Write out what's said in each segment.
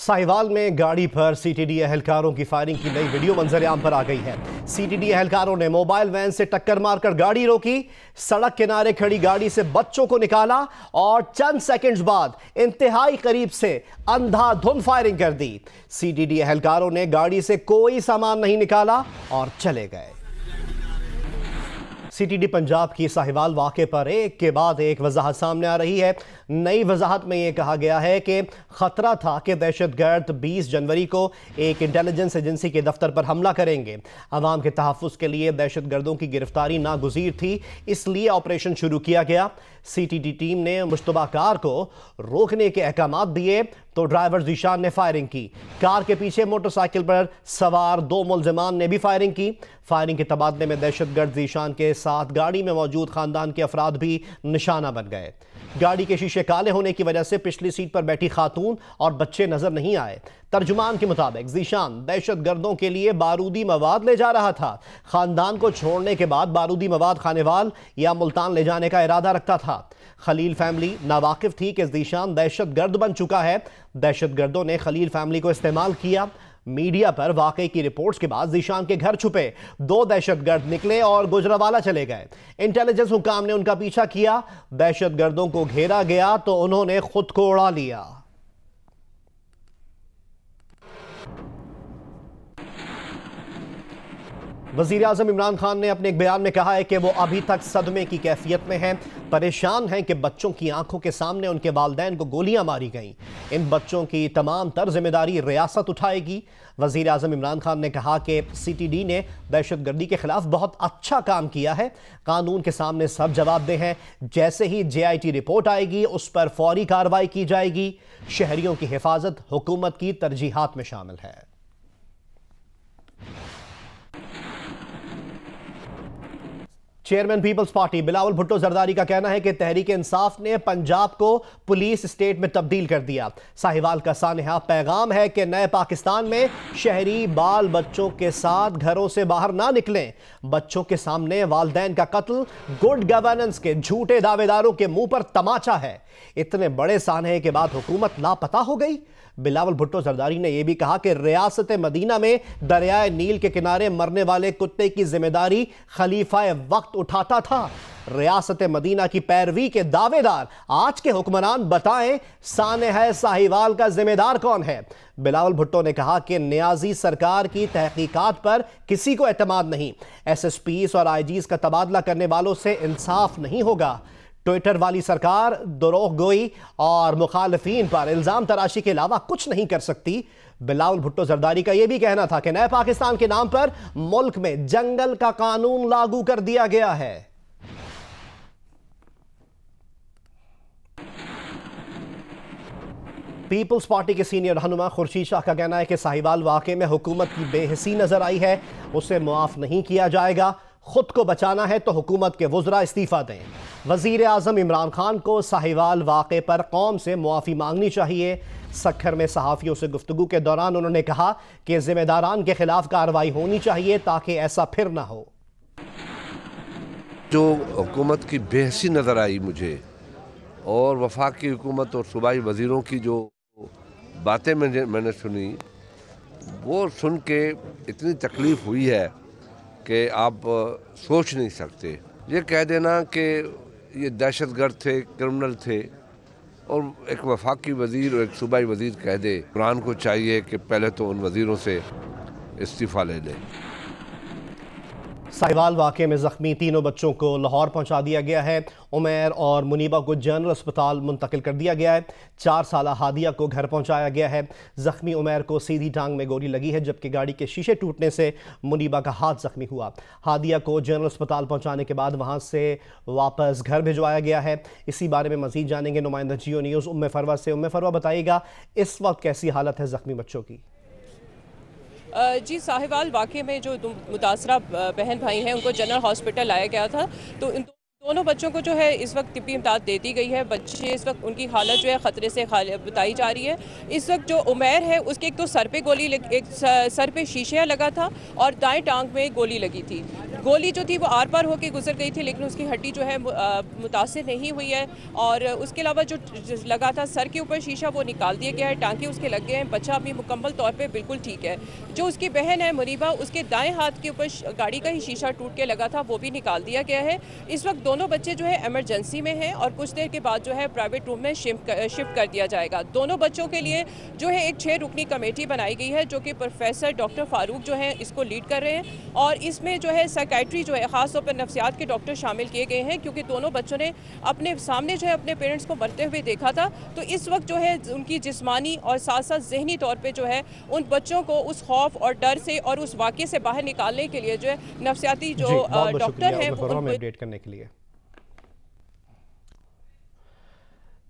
साहिवाल में गाड़ी पर सीटीडी एहलकारों की फायरिंग की नई वीडियो मंजर-ए-आम पर आ गई है। सीटीडी एहलकारों ने मोबाइल वैन से टक्कर मारकर गाड़ी रोकी, सड़क किनारे खड़ी गाड़ी से बच्चों को निकाला और चंद सेकंड्स बाद इंतहाई करीब से अंधाधुंध फायरिंग कर दी। सीटीडी एहलकारों ने गाड़ी से कोई सामान नहीं निकाला और चले गए। सीटीडी पंजाब की साहिवाल वाक़े पर एक के बाद एक वजाहत सामने आ रही है। नई वजाहत में यह कहा गया है कि खतरा था कि दहशतगर्द 20 जनवरी को एक इंटेलिजेंस एजेंसी के दफ्तर पर हमला करेंगे। अवाम के तहफ़्फ़ुज़ के लिए दहशतगर्दों की गिरफ्तारी नागुज़ीर थी, इसलिए ऑपरेशन शुरू किया गया। सीटीडी टीम ने मुश्तबा कार को रोकने के अहकामात दिए तो ड्राइवर ज़ीशान ने फायरिंग की। कार के पीछे मोटरसाइकिल पर सवार 2 मुलज़िमान ने भी फायरिंग की। फायरिंग के तबादले में दहशतगर्द ज़ीशान के साथ गाड़ी में मौजूद खानदान के अफराद भी निशाना बन गए। गाड़ी के शीशे काले होने की वजह से पिछली सीट पर बैठी खातून और बच्चे नजर नहीं आए। तर्जुमान के मुताबिक ज़ीशान दहशतगर्दों के लिए बारूदी मवाद ले जा रहा था। खानदान को छोड़ने के बाद बारूदी मवाद खानेवाल या मुल्तान ले जाने का इरादा रखता था। खलील फैमिली नावाकिफ थी कि ज़ीशान दहशतगर्द बन चुका है। दहशतगर्दों ने खलील फैमिली को इस्तेमाल किया। मीडिया पर वाकई की रिपोर्ट्स के बाद ज़ीशान के घर छुपे 2 दहशतगर्द निकले और गुजरावाला चले गए। इंटेलिजेंस हुकाम ने उनका पीछा किया। दहशतगर्दों को घेरा गया तो उन्होंने खुद को उड़ा लिया। वज़ीर आज़म इमरान खान ने अपने एक बयान में कहा है कि वो अभी तक सदमे की कैफियत में हैं, परेशान हैं कि बच्चों की आंखों के सामने उनके वालिदैन को गोलियां मारी गईं। इन बच्चों की तमाम तर जिम्मेदारी रियासत उठाएगी। वज़ीर आज़म इमरान खान ने कहा कि सीटीडी ने दहशतगर्दी के खिलाफ बहुत अच्छा काम किया है। कानून के सामने सब जवाबदेह हैं। जैसे ही JIT रिपोर्ट आएगी उस पर फौरी कार्रवाई की जाएगी। शहरियों की हिफाजत हुकूमत की तरजीहात में शामिल है। चेयरमैन पीपल्स पार्टी बिलावल भुट्टो जरदारी का कहना है कि तहरीक इंसाफ ने पंजाब को पुलिस स्टेट में तब्दील कर दिया। साहिवाल का सानहा पैगाम है कि नए पाकिस्तान में शहरी बाल बच्चों के साथ घरों से बाहर ना निकलें। बच्चों के सामने वालिदैन का कत्ल गुड गवर्नेंस के झूठे दावेदारों के मुंह पर तमाचा है। इतने बड़े सानहे के बाद हुकूमत लापता हो गई। बिलावल भुट्टो जरदारी ने यह भी कहा कि रियासत मदीना में दरियाए नील के किनारे मरने वाले कुत्ते की जिम्मेदारी खलीफा वक्त उठाता था। रियासत मदीना की पैरवी के दावेदार आज के हुक्मरान बताएं सानहा साहिवाल का जिम्मेदार कौन है। बिलावल भुट्टो ने कहा कि नियाजी सरकार की तहकीकात पर किसी को एतमाद नहीं। SSPs और IGs का तबादला करने वालों से इंसाफ नहीं होगा। ट्विटर वाली सरकार दरोग गोई और मुखालफीन पर इल्जाम तराशी के अलावा कुछ नहीं कर सकती। बिलावल भुट्टो जरदारी का यह भी कहना था कि नए पाकिस्तान के नाम पर मुल्क में जंगल का कानून लागू कर दिया गया है। पीपल्स पार्टी के सीनियर रहनुमा खुर्शीद शाह का कहना है कि साहिवाल वाक़े में हुकूमत की बेहिसी नजर आई है, उसे मुआफ नहीं किया जाएगा। खुद को बचाना है तो हुकूमत के वुज़रा इस्तीफ़ा दें। वज़ीर आज़म इमरान खान को साहिवाल वाक़े पर कौम से मुआफ़ी मांगनी चाहिए। सक्खर में सहाफ़ियों से गुफ्तगू के दौरान उन्होंने कहा कि ज़िम्मेदारान के खिलाफ कार्रवाई होनी चाहिए ताकि ऐसा फिर ना हो। जो हुकूमत की बेहसी नज़र आई मुझे और वफाकी हुकूमत और सूबाई वज़ीरों की जो बातें मैंने सुनी, वो सुन के इतनी तकलीफ़ हुई है कि आप सोच नहीं सकते। ये कह देना कि ये दहशतगर्द थे, क्रिमिनल थे, और एक वफाकी वज़ीर और एक सूबाई वज़ीर कह दे, इमरान को चाहिए कि पहले तो उन वज़ीरों से इस्तीफ़ा ले लें। साहिवाल वाक़े में ज़ख्मी 3 बच्चों को लाहौर पहुंचा दिया गया है। उमैर और मुनीबा को जनरल अस्पताल मुंतकिल कर दिया गया है। 4 साला हादिया को घर पहुंचाया गया है। ज़ख्मी उमैर को सीधी टांग में गोली लगी है, जबकि गाड़ी के शीशे टूटने से मुनीबा का हाथ ज़ख्मी हुआ। हादिया को जनरल अस्पताल पहुंचाने के बाद वहां से वापस घर भिजवाया गया है। इसी बारे में मज़ीद जानेंगे नुमाइंदा जियो न्यूज़ उम्मे फरवा से। उम्मे फरवा, बताइएगा इस वक्त कैसी हालत है ज़ख्मी बच्चों की? जी, साहिवाल वाक़े में जो मुतासरा बहन भाई हैं उनको जनरल हॉस्पिटल लाया गया था, तो इन दोनों बच्चों को जो है इस वक्त तिब्बी इमदाद दे दी गई है। बच्चे इस वक्त उनकी हालत जो है ख़तरे से बताई जा रही है। इस वक्त जो उमैर है उसके एक तो सर पे गोली एक सर पे शीशा लगा था और दाएं टांग में गोली लगी थी। गोली जो थी वो आर पार होकर गुजर गई थी, लेकिन उसकी हड्डी जो है मुतासिर नहीं हुई है। और उसके अलावा जो लगा था सर के ऊपर शीशा वो निकाल दिया गया है, टांके उसके लग गए हैं। बच्चा अभी मुकम्मल तौर पे बिल्कुल ठीक है। जो उसकी बहन है मुनीबा, उसके दाएं हाथ के ऊपर गाड़ी का ही शीशा टूट के लगा था, वो भी निकाल दिया गया है। इस वक्त दोनों बच्चे जो है इमरजेंसी में हैं और कुछ देर के बाद जो है प्राइवेट रूम में शिफ्ट कर दिया जाएगा। दोनों बच्चों के लिए जो है एक 6 रुकनी कमेटी बनाई गई है, जो कि प्रोफेसर डॉक्टर फारूक जो है इसको लीड कर रहे हैं। और इसमें जो है साइकेट्री जो है खास तौर पर नफ्सियात के डॉक्टर शामिल किए गए हैं, क्योंकि दोनों बच्चों ने अपने सामने जो है अपने पेरेंट्स को मरते हुए देखा था। तो इस वक्त जो है उनकी जिस्मानी और साथ साथ जहनी तौर पर जो है उन बच्चों को उस खौफ और डर से और उस वाक़े से बाहर निकालने के लिए जो है नफ्सियाती जो डॉक्टर हैं अपडेट करने के लिए।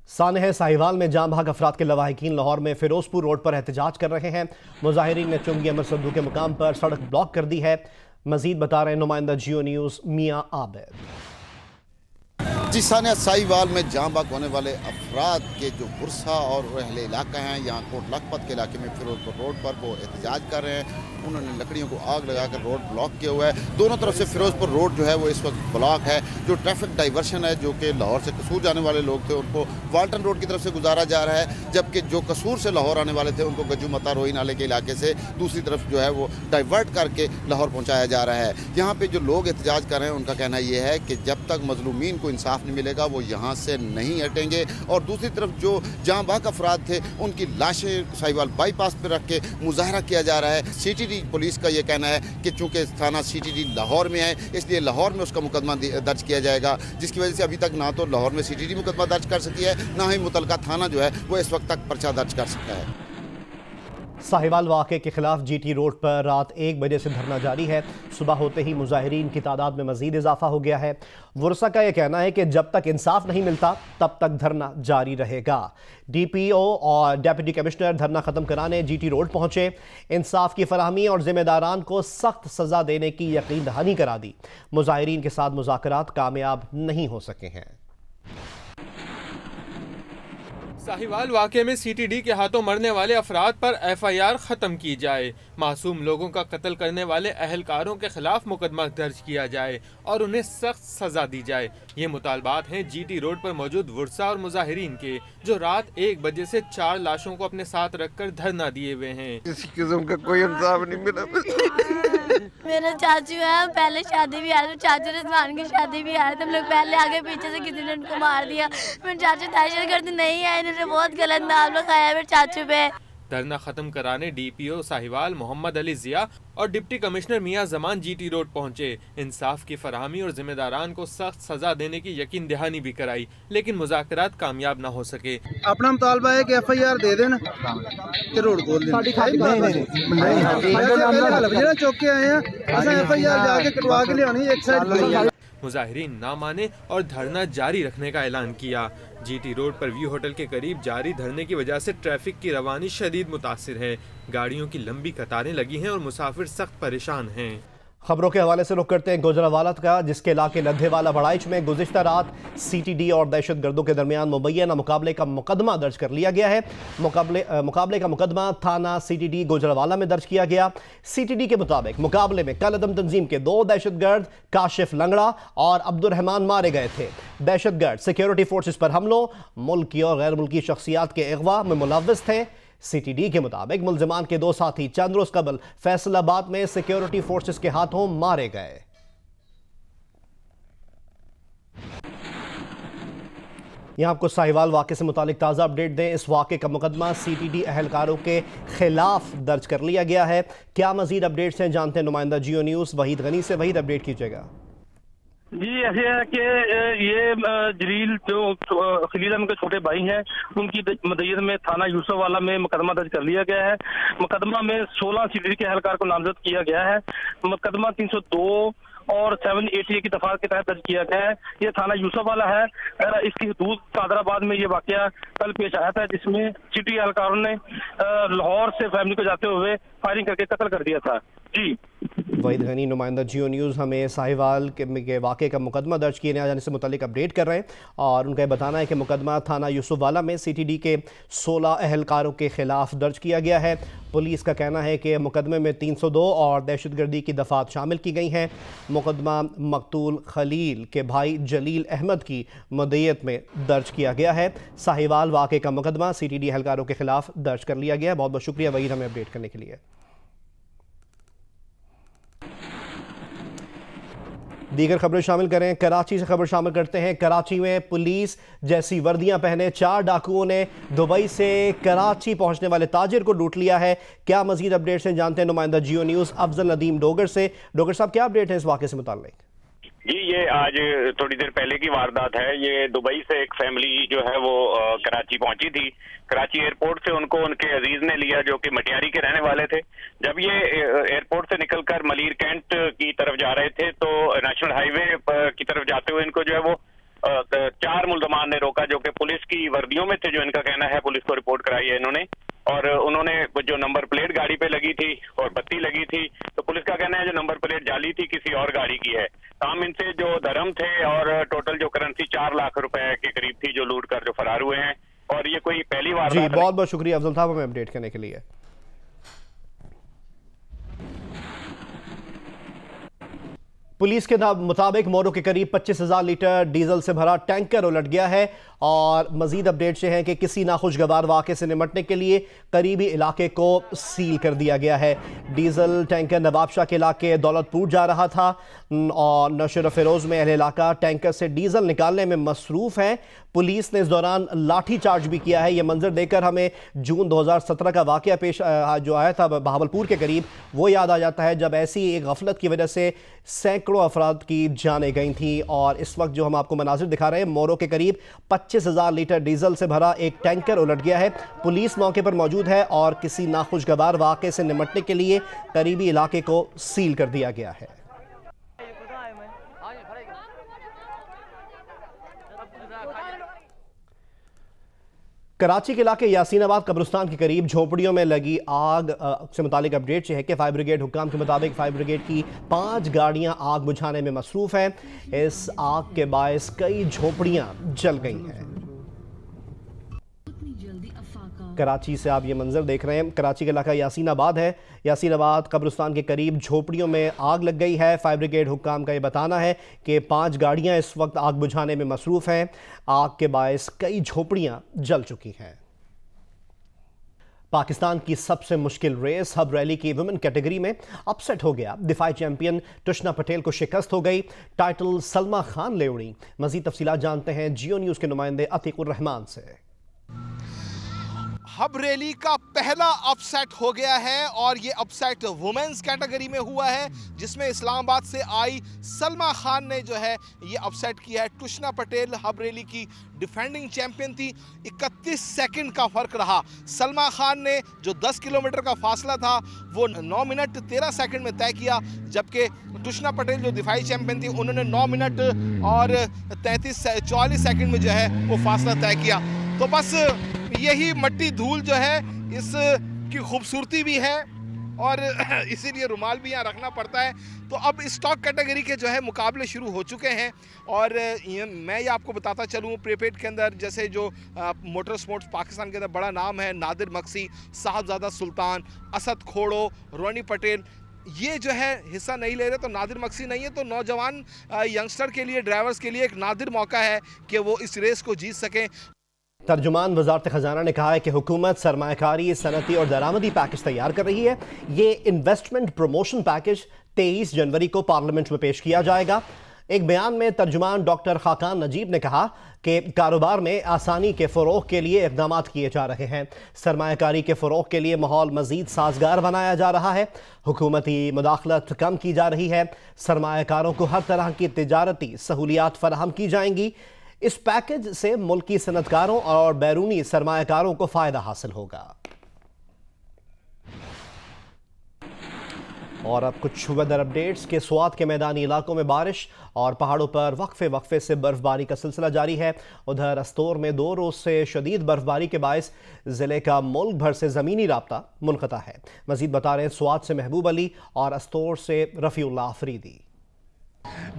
सानह साहिवाल में जाम भाग अफराद के लवाहिकीन लाहौर में फिरोजपुर रोड पर एहतजाज कर रहे हैं। मुजाहिरीन ने चुंगी अमर सद्दू के मुकाम पर सड़क ब्लॉक कर दी है। मजीद बता रहे हैं नुमाइंदा जियो न्यूज़ मियां आबिद। जी, सानह साहिवाल में जाम भाग होने वाले अफराद के जो बुरसा और अहले इलाका हैं, यहाँ कोट लखपत के इलाके में फिरोजपुर रोड पर वो एहतजाज कर रहे हैं। उन्होंने लकड़ियों को आग लगाकर रोड ब्लॉक किया हुआ है। दोनों तरफ से फिरोजपुर रोड जो है वो इस वक्त ब्लॉक है। जो ट्रैफिक डाइवर्शन है, जो कि लाहौर से कसूर जाने वाले लोग थे, उनको वाल्टन रोड की तरफ से गुजारा जा रहा है, जबकि जो कसूर से लाहौर आने वाले थे उनको गज्जू मता रोही नाले के इलाके से दूसरी तरफ जो है वो डाइवर्ट करके लाहौर पहुँचाया जा रहा है। यहाँ पर जो लोग एहतजाज कर रहे हैं उनका कहना यह है कि जब तक मजलूमीन को इंसाफ नहीं मिलेगा वो यहाँ से नहीं हटेंगे। और दूसरी तरफ जो जाम भाग अफराद थे उनकी लाशें साहिवाल बाईपास पर रख के मुजाहरा किया जा रहा है। सीटीडी पुलिस का ये कहना है कि चूंकि थाना सीटीडी लाहौर में है, इसलिए लाहौर में उसका मुकदमा दर्ज किया जाएगा, जिसकी वजह से अभी तक ना तो लाहौर में सीटीडी मुकदमा दर्ज कर सकी है, ना ही मुतलका थाना जो है वो इस वक्त तक पर्चा दर्ज कर सकता है। साहिवाल वाक़े के खिलाफ जीटी रोड पर रात 1 बजे से धरना जारी है। सुबह होते ही मुजाहिरीन की तादाद में मजीद इजाफा हो गया है। वर्सा का यह कहना है कि जब तक इंसाफ नहीं मिलता तब तक धरना जारी रहेगा। DPO और डिप्टी कमिश्नर धरना ख़त्म कराने जीटी रोड पहुंचे। इंसाफ की फराहमी और जिम्मेदारान को सख्त सज़ा देने की यकीन दहानी करा दी। मुजाहिरीन के साथ मुज़ाकरात कामयाब नहीं हो सके हैं। साहिवाल वाक़े में सीटीडी के हाथों मरने वाले अफराद पर FIR ख़त्म की जाए, मासूम लोगों का कत्ल करने वाले अहलकारों के खिलाफ मुकदमा दर्ज किया जाए और उन्हें सख्त सजा दी जाए। ये मुतालबात हैं जीटी रोड पर मौजूद वर्सा और मुजाहिरीन के, जो रात 1 बजे से 4 लाशों को अपने साथ रखकर धरना दिए हुए हैं। किसी किस्म का कोई इंसाफ नहीं मिला। मेरा चाचू है, पहले शादी भी आया था, चाचू रिजवान की शादी भी आया था, हम लोग पहले आगे पीछे से किसी ने उनको मार दिया। मेरे चाचू दहशत गर्द नहीं आए, इन्होंने बहुत गलत नाम लगाया मेरे चाचू पे। धरना खत्म कराने DPO साहिवाल मोहम्मद अली जिया और डिप्टी कमिश्नर मियां जमान जीटी रोड पहुंचे। इंसाफ की फराहमी और जिम्मेदारान को सख्त सजा देने की यकीन दहानी भी कराई, लेकिन मुज़ाकरात कामयाब न हो सके। अपना मुतालबा है कि FIR दे देना कि रोड खोल देना। चौक के आए हैं, FIR जाके कटवा के ले आनी एक साइड। मुजाहिरीन ना माने और धरना जारी रखने का ऐलान किया। जीटी रोड पर व्यू होटल के करीब जारी धरने की वजह से ट्रैफिक की रवानी शदीद मुतासिर है। गाड़ियों की लंबी कतारें लगी हैं और मुसाफिर सख्त परेशान हैं। खबरों के हवाले से रुख करते हैं गुजरावाला का, जिसके इलाके लद्धेवाला बड़ाइच में गुज़िश्ता रात CTD और दहशत गर्दों के दरमियान मुबैना मुकाबले का मुकदमा दर्ज कर लिया गया है। मुकाबले का मुकदमा थाना CTD गुजरावाला में दर्ज किया गया। CTD के मुताबिक मुकाबले में कल अदम तंजीम के 2 दहशतगर्द काशिफ लंगड़ा और अब्दुर्रहमान मारे गए थे। दहशतगर्द सिक्योरिटी फोर्सेस पर हमलों, मुल्की और गैर मुल्की शख्सियात के अगवा में मुलव्वस थे। CTD के मुताबिक मुलजमान के 2 साथी चंद रोज कबल फैसलाबाद में सिक्योरिटी फोर्सेस के हाथों मारे गए। यहां आपको साहिवाल वाक़े से मुतालिक ताज़ा अपडेट दें। इस वाक़े का मुकदमा CTD अहलकारों के खिलाफ दर्ज कर लिया गया है। क्या मजीद अपडेट्स हैं, जानते हैं नुमाइंदा जियो न्यूज़ वहीद गनी से। वहीद, अपडेट कीजिएगा। जी, ऐसे है कि ये जलील जो खलील अहमद के छोटे भाई हैं, उनकी मदयत में थाना यूसुफवाला में मुकदमा दर्ज कर लिया गया है। मुकदमा में 16 CTD के अहलकार को नामजद किया गया है। मुकदमा 302 और 780 की दफात के तहत दर्ज किया गया है। ये थाना यूसुफवाला है। इसकी हदूद सादराबाद में ये वाकया कल पेश आया था, जिसमें CTD अहलकारों ने लाहौर से फैमिली को जाते हुए फायरिंग करके कत्ल कर दिया था। जी। वहीद गनी नुमाइंदा जियो न्यूज़ हमें साहिवाल के वाक़े का मुकदमा दर्ज किए जाने से मुतालिक अपडेट कर रहे हैं और उनका बताना है कि मुकदमा थाना यूसुफवाला में CTD के 16 अहलकारों के ख़िलाफ़ दर्ज किया गया है। पुलिस का कहना है कि मुकदमे में 302 और दहशतगर्दी की दफ़ात शामिल की गई हैं। मुकदमा मकतूल खलील के भाई जलील अहमद की मदयत में दर्ज किया गया है। साहिवाल वाक़े का मुकदमा CTD अहलकारों के ख़िलाफ़ दर्ज कर लिया गया है। बहुत बहुत शुक्रिया वहीद हमें अपडेट करने के लिए। दीगर खबरें शामिल करें, कराची से खबर शामिल करते हैं। कराची में पुलिस जैसी वर्दियां पहने 4 डाकुओं ने दुबई से कराची पहुंचने वाले ताजिर को लूट लिया है। क्या मजीद अपडेट्स हैं जानते हैं नुमाइंदा जियो न्यूज़ अफजल नदीम डोगर से। डोगर साहब, क्या अपडेट है इस वाक़े से मुताल्लिक? जी, ये आज थोड़ी देर पहले की वारदात है। ये दुबई से एक फैमिली जो है वो कराची पहुंची थी। कराची एयरपोर्ट से उनको उनके अजीज ने लिया जो कि मटियारी के रहने वाले थे। जब ये एयरपोर्ट से निकलकर मलीर कैंट की तरफ जा रहे थे तो नेशनल हाईवे की तरफ जाते हुए इनको जो है वो 4 मुल्जमान ने रोका जो कि पुलिस की वर्दियों में थे। जो इनका कहना है, पुलिस को रिपोर्ट कराई है इन्होंने, और उन्होंने जो नंबर प्लेट गाड़ी पे लगी थी और बत्ती लगी थी, तो पुलिस का कहना है जो नंबर प्लेट जाली थी किसी और गाड़ी की है। हम इनसे जो धर्म थे और टोटल जो करेंसी 4 लाख रुपए के करीब थी जो लूट कर जो फरार हुए हैं। और ये कोई पहली बार। जी, बहुत बहुत शुक्रिया अफजल साहब हमें अपडेट करने के लिए। पुलिस के मुताबिक मोरो के करीब 25,000 लीटर डीजल से भरा टैंकर उलट गया है और मजीद अपडेट्स ये हैं कि किसी नाखुशगवार वाक़े से निमटने के लिए करीबी इलाके को सील कर दिया गया है। डीजल टैंकर नवाबशाह के इलाके दौलतपुर जा रहा था और नशर फिरोज में अहले इलाका टैंकर से डीजल निकालने में मसरूफ़ है। पुलिस ने इस दौरान लाठी चार्ज भी किया है। ये मंजर देखकर हमें जून 2017 का वाक़या पेश जो आया था बहावलपुर के करीब, वो याद आ जाता है जब ऐसी एक गफलत की वजह से सैकड़ों अफराद की जानें गई थी। और इस वक्त जो हम आपको मनाजिर दिखा रहे हैं, मोरो के करीब 25,000 लीटर डीजल से भरा एक टैंकर उलट गया है। पुलिस मौके पर मौजूद है और किसी नाखुशगवार वाक़े से निमटने के लिए करीबी इलाके को सील कर दिया गया है। कराची के इलाके यासीनाबाद कब्रिस्तान के करीब झोपड़ियों में लगी आग से मुतालिक अपडेट है कि फायर ब्रिगेड हुक्काम के मुताबिक फायर ब्रिगेड की 5 गाड़ियां आग बुझाने में मसरूफ़ हैं। इस आग के बायस कई झोपड़ियां जल गई हैं। कराची से आप ये मंजर देख रहे हैं, कराची का इलाका यासीनाबाद है। यासीनाबाद कब्रिस्तान के करीब झोपड़ियों में आग लग गई है। फायर ब्रिगेड हुक्काम का ये बताना है कि 5 गाड़ियां इस वक्त आग बुझाने में मसरूफ़ हैं। आग के बायस कई झोपड़ियां जल चुकी हैं। पाकिस्तान की सबसे मुश्किल रेस हब रैली की वुमेन कैटेगरी में अपसेट हो गया। दिफाई चैंपियन तुष्ना पटेल को शिकस्त हो गई। टाइटल सलमा खान ले उड़ी। मजीद तफसीलात जानते हैं जियो न्यूज़ के नुमाइंदे अतीकुर रहमान से। हब रैली का पहला अपसेट हो गया है और ये अपसेट वुमेन्स कैटेगरी में हुआ है, जिसमें इस्लामाबाद से आई सलमा खान ने जो है ये अपसेट किया है। तुष्ना पटेल हब रैली की डिफेंडिंग चैंपियन थी। 31 सेकंड का फर्क रहा। सलमा खान ने जो 10 किलोमीटर का फासला था वो 9 मिनट 13 सेकंड में तय किया, जबकि तुष्ना पटेल जो दिफाई चैंपियन थी उन्होंने 9 मिनट और 44 सेकंड में जो है वो फासला तय किया। तो बस यही मट्टी धूल जो है इस की खूबसूरती भी है और इसीलिए रुमाल भी यहाँ रखना पड़ता है। तो अब स्टॉक कैटेगरी के जो है मुकाबले शुरू हो चुके हैं और मैं ये आपको बताता चलूँ, प्रीपेड के अंदर जैसे जो मोटर स्पोर्ट्स पाकिस्तान के अंदर बड़ा नाम है, नादिर मक्सी, साहबजादा सुल्तान, असद खोड़ो, रोनी पटेल, ये जो है हिस्सा नहीं ले रहे। तो नादिर मक्सी नहीं है तो नौजवान यंगस्टर के लिए, ड्राइवर्स के लिए एक नादिर मौका है कि वो इस रेस को जीत सकें। तर्जुमान वजारत खजाना ने कहा है कि हुकूमत सरमायाकारी, सनती और दरामदी पैकेज तैयार कर रही है। ये इन्वेस्टमेंट प्रमोशन पैकेज 23 जनवरी को पार्लियामेंट में पेश किया जाएगा। एक बयान में तर्जुमान डॉक्टर खाकान नजीब ने कहा कि कारोबार में आसानी के फ़रोग़ के लिए इक़दामात किए जा रहे हैं। सरमायाकारी के फ़रोग़ के लिए माहौल मज़ीद साजगार बनाया जा रहा है। हुकूमती मुदाखलत कम की जा रही है। सरमायाकारों को हर तरह की तिजारती सहूलियात फराहम की जाएंगी। इस पैकेज से मुल्की सनतकारों और बैरूनी सरमायाकारों को फ़ायदा हासिल होगा। और अब कुछ वेदर अपडेट्स के स्वात के मैदानी इलाकों में बारिश और पहाड़ों पर वक्फे से बर्फबारी का सिलसिला जारी है। उधर अस्तोर में 2 रोज से शदीद बर्फबारी के बायस जिले का मुल्क भर से ज़मीनी राब्ता मुनक़ता है। मजीद बता रहे हैं स्वात से महबूब अली और अस्तोर से रफ़ीउल्लाह अफरीदी।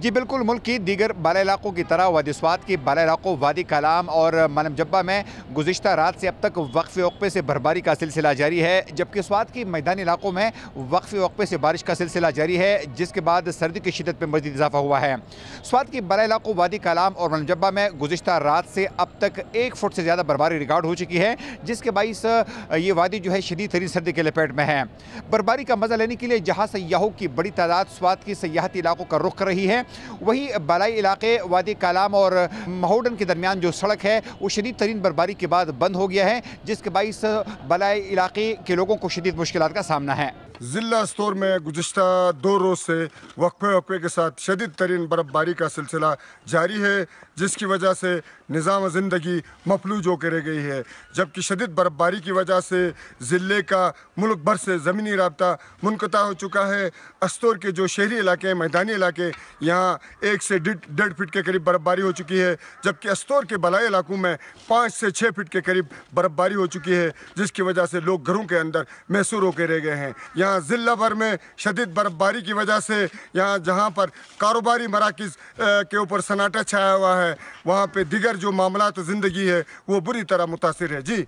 जी बिल्कुल, मुल्क की दीगर बाला इलाकों की तरह वादी स्वात की बाला इलाकों वादी कलाम और मनम जब्बा में गुज़िश्ता रात से अब तक वक्फे से बर्फबारी का सिलसिला जारी है, जबकि स्वात की मैदानी इलाकों में वक्फे से बारिश का सिलसिला जारी है, जिसके बाद सर्दी की शिद्दत में मज़ीद इजाफा हुआ है। स्वात की बाला इलाकों वादी कलाम और मनम जब्बा में गुज़िश्ता रात से अब तक 1 फुट से ज़्यादा बर्फबारी रिकॉर्ड हो चुकी है, जिसके बाइस ये वादी जो है शदीद तरीन सर्दी के लपेट में है। बर्फबारी का मज़ा लेने के लिए जहाँ सयाहों की बड़ी तादाद स्वात की सयाहती इलाकों का रुख कर रही है, वही बालाई इलाके वादी कालाम और महोडन के दरमियान जो सड़क है वो शदीद तरीन बर्फबारी के बाद बंद हो गया है, जिसके बाइस बालाई इलाके के लोगों को शदीद मुश्किलात का सामना है। ज़िला अस्तोर में गुज़िश्ता 2 रोज़ से वक्फे के साथ शदीद तरीन बर्फबारी का सिलसिला जारी है, जिसकी वजह से निज़ाम ज़िंदगी मफलूज होकर रह गई है, जबकि शदीद बर्फबारी की वजह से ज़िले का मुल्क भर से ज़मीनी राब्ता मुनक़ता हो चुका है। अस्तोर के जो शहरी इलाके मैदानी इलाके यहाँ 1 से 1.5 फीट के करीब बर्फबारी हो चुकी है, जबकि अस्तोर के बलाई इलाकों में 5 से 6 फीट के करीब बर्फबारी हो चुकी है, जिसकी वजह से लोग घरों के अंदर महसूर होकर रह गए हैं। यहाँ ज़िला भर में शदीद बर्फबारी की वजह से यहाँ जहाँ पर कारोबारी मराकिज़ के ऊपर सन्नाटा छाया हुआ है, वहाँ पे दिगर जो मामलात ज़िंदगी है वो बुरी तरह मुतासिर है। जी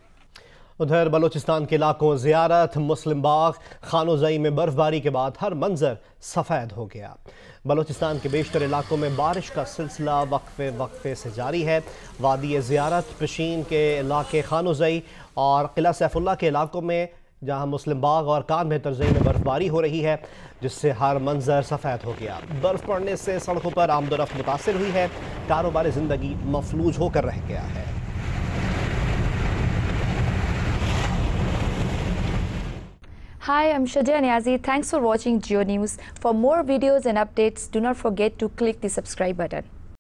उधर बलूचिस्तान के इलाकों ज़ियारत, मुस्लिम बाग, खानोज़ई में बर्फबारी के बाद हर मंजर सफ़ेद हो गया। बलूचिस्तान के बेशतर इलाकों में बारिश का सिलसिला वक्फे से जारी है। वादी ज़ियारत, पिशीन के इलाके खानोज़ई और किला सैफुल्ला के इलाकों में जहां मुस्लिम बाग और कान में तर्ज़ई में बर्फबारी हो रही है, जिससे हर मंजर सफ़ेद हो गया। बर्फ़ पड़ने से सड़कों पर आमदोरफ्त मुतासिर हुई है, कारोबारी ज़िंदगी मफलूज होकर रह गया है। Hi, I'm Shajia Niazi. Thanks for watching Geo News. For more videos and updates, do not forget to click the subscribe button.